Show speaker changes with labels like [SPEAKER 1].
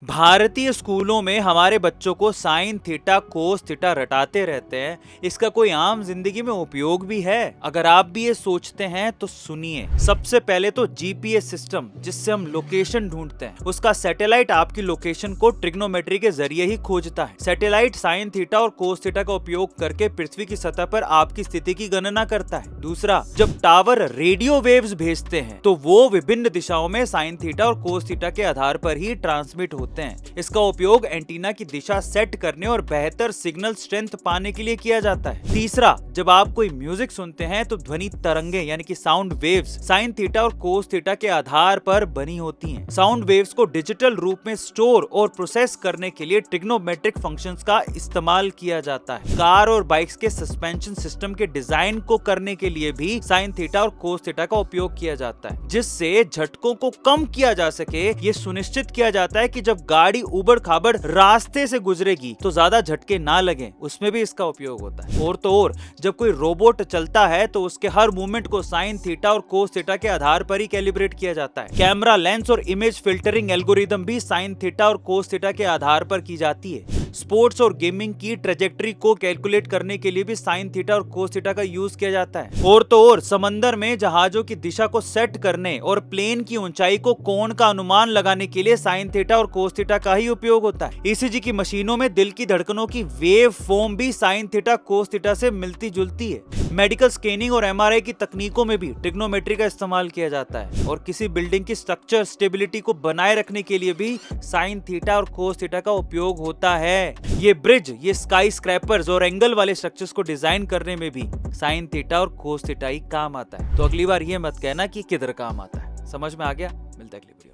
[SPEAKER 1] भारतीय स्कूलों में हमारे बच्चों को साइन थीटा कोस थीटा रटाते रहते हैं। इसका कोई आम जिंदगी में उपयोग भी है? अगर आप भी ये सोचते हैं तो सुनिए। सबसे पहले तो जीपीएस सिस्टम, जिससे हम लोकेशन ढूंढते हैं, उसका सैटेलाइट आपकी लोकेशन को ट्रिग्नोमेट्री के जरिए ही खोजता है। सैटेलाइट साइन थीटा और कोस थीटा का उपयोग करके पृथ्वी की सतह पर आपकी स्थिति की गणना करता है। दूसरा, जब टावर रेडियो वेव्स भेजते हैं तो वो विभिन्न दिशाओं में साइन थीटा और कोस थीटा के आधार पर ही ट्रांसमिट होते हैं। इसका उपयोग एंटीना की दिशा सेट करने और बेहतर सिग्नल स्ट्रेंथ पाने के लिए किया जाता है। तीसरा, जब आप कोई म्यूजिक सुनते हैं तो ध्वनि तरंगे यानी कि साउंड वेव्स साइन थीटा और कोस थीटा के आधार पर बनी होती हैं। साउंड वेव्स को डिजिटल रूप में स्टोर और प्रोसेस करने के लिए ट्रिग्नोमेट्रिक फंक्शंस का इस्तेमाल किया जाता है। कार और बाइक्स के सस्पेंशन सिस्टम के डिजाइन को करने के लिए भी साइन थीटा और कोस थीटा का उपयोग किया जाता है, जिससे झटकों को कम किया जा सके। ये सुनिश्चित किया जाता है कि जब गाड़ी उबड़ खाबड़ रास्ते से गुजरेगी तो ज्यादा झटके ना लगें, उसमें भी इसका उपयोग होता है। और तो और, जब कोई रोबोट चलता है तो उसके हर मूवमेंट को साइन थीटा और कोस थीटा के आधार पर ही कैलिब्रेट किया जाता है। कैमरा लेंस और इमेज फिल्टरिंग एल्गोरिदम भी साइन थीटा और कोस थीटा के आधार पर की जाती है। स्पोर्ट्स और गेमिंग की ट्रेजेक्टरी को कैलकुलेट करने के लिए भी साइन थीटा और कोस थीटा का यूज किया जाता है। और तो और, समंदर में जहाजों की दिशा को सेट करने और प्लेन की ऊंचाई को कोण का अनुमान लगाने के लिए साइन थीटा और कोस थीटा का ही उपयोग होता है। ईसीजी की मशीनों में दिल की धड़कनों की वेव फॉर्म भी साइन थीटा कोस थीटा से मिलती जुलती है। मेडिकल स्कैनिंग और एमआरआई की तकनीकों में भी ट्रिग्नोमेट्री का इस्तेमाल किया जाता है। और किसी बिल्डिंग की स्ट्रक्चर स्टेबिलिटी को बनाए रखने के लिए भी साइन थीटा और कोस थीटा का उपयोग होता है। ये ब्रिज, ये स्काई स्क्रैपर्स और एंगल वाले स्ट्रक्चर्स को डिजाइन करने में भी साइन थीटा और कोस थीटा ही काम आता है। तो अगली बार ये मत कहना कि किधर काम आता है। समझ में आ गया? मिलता है अगली बार।